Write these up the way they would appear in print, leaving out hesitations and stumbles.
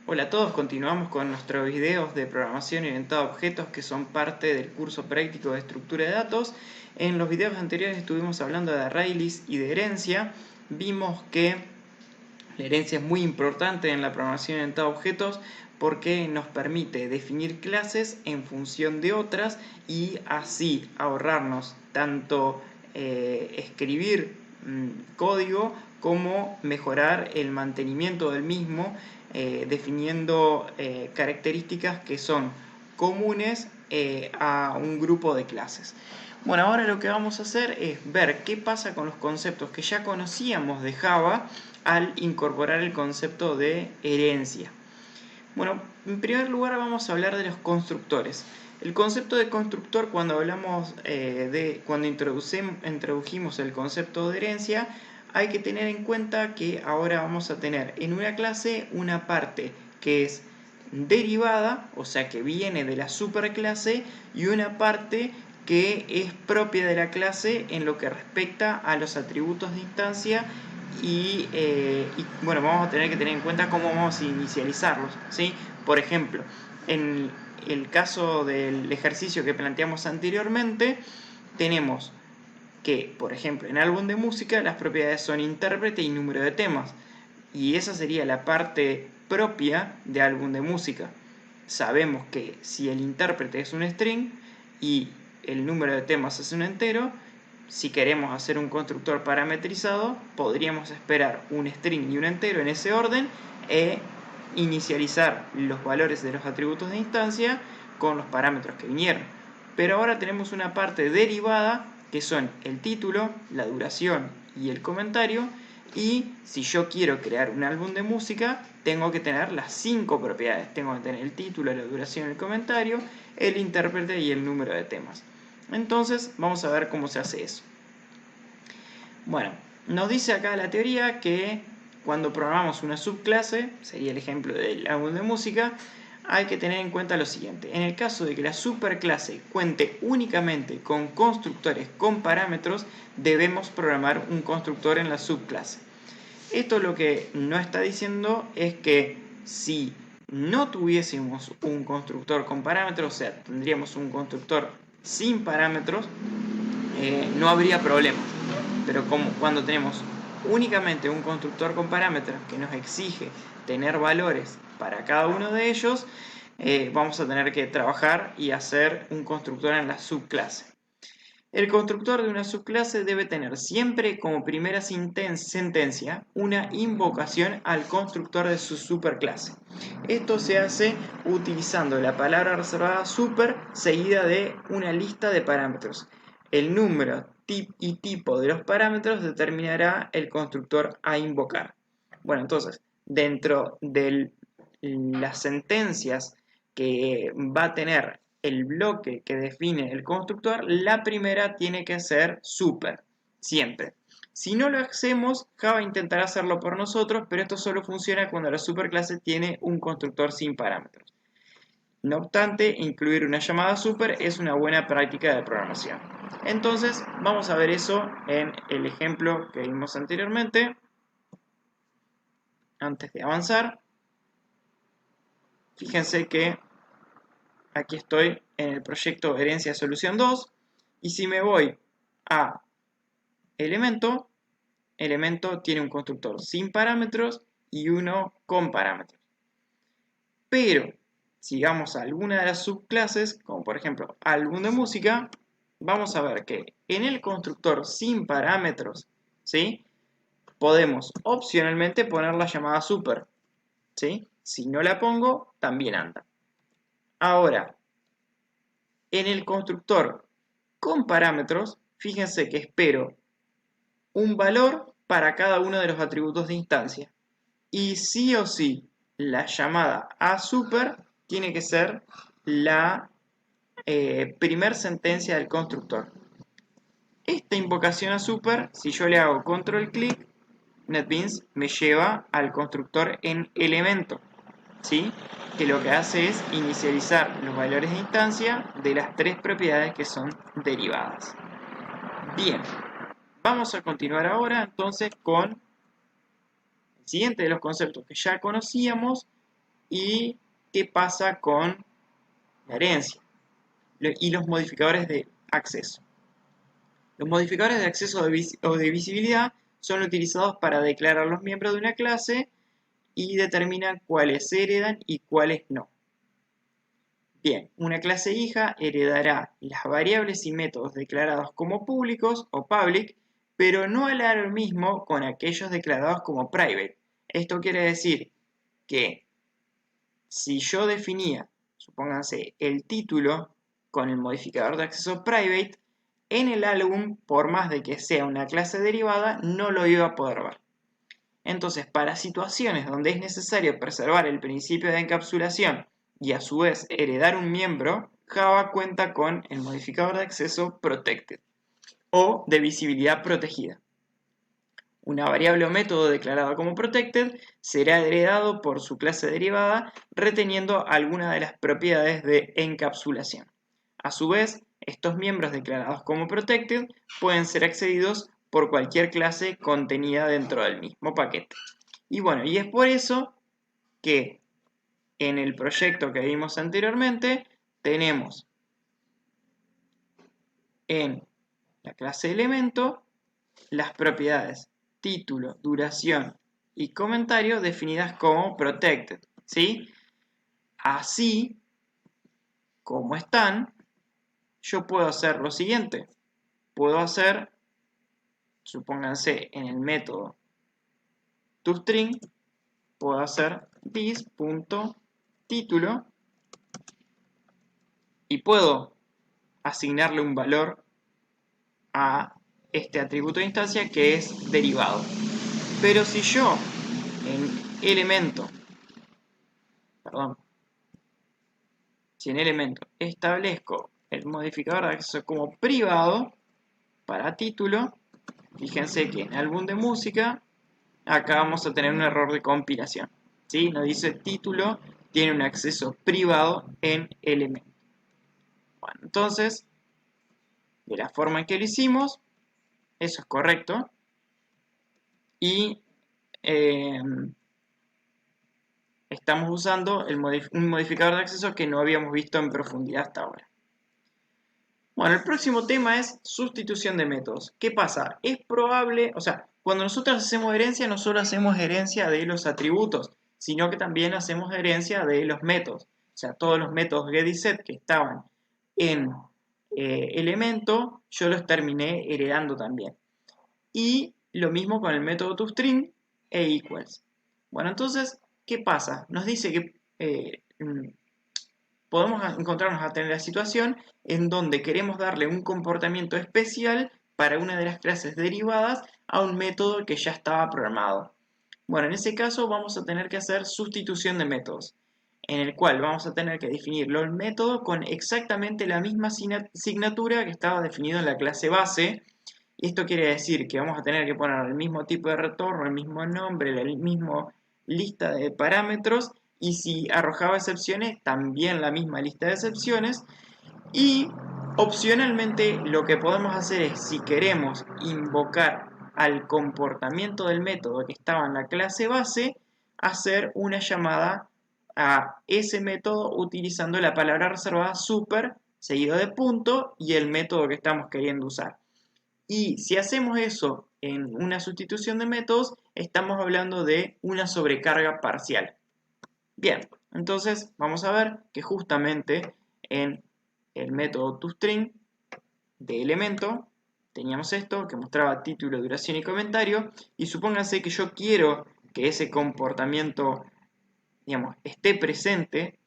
Hola a todos, continuamos con nuestros videos de programación orientada a objetos que son parte del curso práctico de estructura de datos. En los videos anteriores estuvimos hablando de array-list y de herencia. Vimos que la herencia es muy importante en la programación orientada a objetos porque nos permite definir clases en función de otras y así ahorrarnos tanto escribir código como mejorar el mantenimiento del mismo, definiendo características que son comunes a un grupo de clases. Bueno, ahora lo que vamos a hacer es ver qué pasa con los conceptos que ya conocíamos de Java al incorporar el concepto de herencia. Bueno, en primer lugar vamos a hablar de los constructores. El concepto de constructor, cuando hablamos cuando introdujimos el concepto de herencia, hay que tener en cuenta que ahora vamos a tener en una clase una parte que es derivada, o sea que viene de la superclase, y una parte que es propia de la clase en lo que respecta a los atributos de instancia bueno, vamos a tener que tener en cuenta cómo vamos a inicializarlos, ¿sí? Por ejemplo, en el caso del ejercicio que planteamos anteriormente, tenemos que, por ejemplo, en álbum de música las propiedades son intérprete y número de temas, y esa sería la parte propia de álbum de música. Sabemos que si el intérprete es un string y el número de temas es un entero, si queremos hacer un constructor parametrizado, podríamos esperar un string y un entero en ese orden e inicializar los valores de los atributos de instancia con los parámetros que vinieron. Pero ahora tenemos una parte derivada que son el título, la duración y el comentario, y si yo quiero crear un álbum de música, tengo que tener las 5 propiedades. Tengo que tener el título, la duración, el comentario, el intérprete y el número de temas. Entonces, vamos a ver cómo se hace eso. Bueno, nos dice acá la teoría que cuando programamos una subclase, sería el ejemplo del álbum de música, hay que tener en cuenta lo siguiente. En el caso de que la superclase cuente únicamente con constructores con parámetros, debemos programar un constructor en la subclase. Esto lo que no está diciendo es que si no tuviésemos un constructor con parámetros, o sea, tendríamos un constructor sin parámetros, no habría problema. Pero cuando tenemos únicamente un constructor con parámetros que nos exige tener valores para cada uno de ellos, vamos a tener que trabajar y hacer un constructor en la subclase. El constructor de una subclase debe tener siempre como primera sentencia una invocación al constructor de su superclase. Esto se hace utilizando la palabra reservada super seguida de una lista de parámetros. El número y tipo de los parámetros determinará el constructor a invocar. Bueno, entonces, dentro de las sentencias que va a tener el bloque que define el constructor, la primera tiene que ser super, siempre. Si no lo hacemos, Java intentará hacerlo por nosotros, pero esto solo funciona cuando la superclase tiene un constructor sin parámetros. No obstante, incluir una llamada super es una buena práctica de programación. Entonces, vamos a ver eso en el ejemplo que vimos anteriormente. Antes de avanzar, fíjense que aquí estoy en el proyecto Herencia Solución 2, y si me voy a elemento, elemento tiene un constructor sin parámetros y uno con parámetros. Pero si vamos a alguna de las subclases, como por ejemplo álbum de música, vamos a ver que en el constructor sin parámetros, ¿sí?, podemos opcionalmente poner la llamada super, ¿sí? Si no la pongo, también anda. Ahora, en el constructor con parámetros, fíjense que espero un valor para cada uno de los atributos de instancia. Y sí o sí, la llamada a super tiene que ser la primer sentencia del constructor. Esta invocación a super, si yo le hago control clic, NetBeans me lleva al constructor en elemento, ¿sí?, que lo que hace es inicializar los valores de instancia de las tres propiedades que son derivadas. Bien, vamos a continuar ahora entonces con el siguiente de los conceptos que ya conocíamos ¿Y qué pasa con la herencia? Y los modificadores de acceso. Los modificadores de acceso o de visibilidad son utilizados para declarar los miembros de una clase y determinan cuáles se heredan y cuáles no. Bien, una clase hija heredará las variables y métodos declarados como públicos o public, pero no hará lo mismo con aquellos declarados como private. Esto quiere decir que si yo definía, supónganse, el título con el modificador de acceso private, en el álbum, por más de que sea una clase derivada, no lo iba a poder ver. Entonces, para situaciones donde es necesario preservar el principio de encapsulación y a su vez heredar un miembro, Java cuenta con el modificador de acceso protected o de visibilidad protegida. Una variable o método declarado como protected será heredado por su clase derivada reteniendo alguna de las propiedades de encapsulación. A su vez, estos miembros declarados como protected pueden ser accedidos por cualquier clase contenida dentro del mismo paquete. Y bueno, y es por eso que en el proyecto que vimos anteriormente tenemos en la clase elemento las propiedades título, duración y comentario definidas como protected, ¿sí? Así como están, yo puedo hacer lo siguiente. Puedo hacer, supónganse, en el método toString, puedo hacer this.título y puedo asignarle un valor a este atributo de instancia que es derivado. Pero si yo en elemento, si en elemento establezco el modificador de acceso como privado para título, fíjense que en álbum de música acá vamos a tener un error de compilación, ¿sí? Nos dice título tiene un acceso privado en elemento. Bueno, entonces, de la forma en que lo hicimos, eso es correcto. Y estamos usando un modificador de acceso que no habíamos visto en profundidad hasta ahora. Bueno, el próximo tema es sustitución de métodos. ¿Qué pasa? Es probable, o sea, cuando nosotros hacemos herencia, no solo hacemos herencia de los atributos, sino que también hacemos herencia de los métodos. O sea, todos los métodos get y set que estaban en elemento, yo los terminé heredando también. Y lo mismo con el método toString e equals. Bueno, entonces, ¿qué pasa? Nos dice que podemos encontrarnos a tener la situación en donde queremos darle un comportamiento especial para una de las clases derivadas a un método que ya estaba programado. Bueno, en ese caso vamos a tener que hacer sustitución de métodos, en el cual vamos a tener que definirlo el método con exactamente la misma asignatura que estaba definido en la clase base. Y esto quiere decir que vamos a tener que poner el mismo tipo de retorno, el mismo nombre, la misma lista de parámetros, y si arrojaba excepciones, también la misma lista de excepciones. Y opcionalmente lo que podemos hacer es, si queremos invocar al comportamiento del método que estaba en la clase base, hacer una llamada a ese método utilizando la palabra reservada super seguido de punto y el método que estamos queriendo usar. Y si hacemos eso en una sustitución de métodos, estamos hablando de una sobrecarga parcial. Bien, entonces vamos a ver que justamente en el método toString de elemento teníamos esto que mostraba título, duración y comentario, y supónganse que yo quiero que ese comportamiento, digamos, esté presente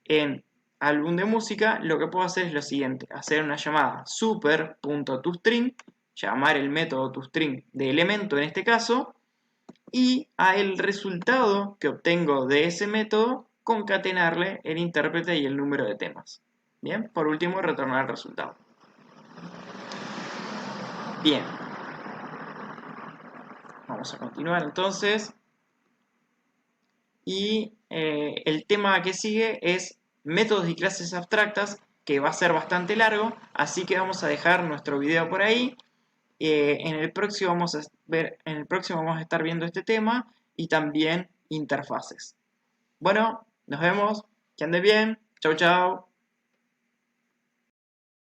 en álbum de música. Lo que puedo hacer es lo siguiente: hacer una llamada super.toString, llamar el método toString de elemento en este caso, y a el resultado que obtengo de ese método concatenarle el intérprete y el número de temas. Bien, por último retornar el resultado. Bien, vamos a continuar entonces. Y el tema que sigue es métodos y clases abstractas, que va a ser bastante largo, así que vamos a dejar nuestro video por ahí. En el próximo vamos a estar viendo este tema y también interfaces. Bueno, Nos vemos, que ande bien, chau chau.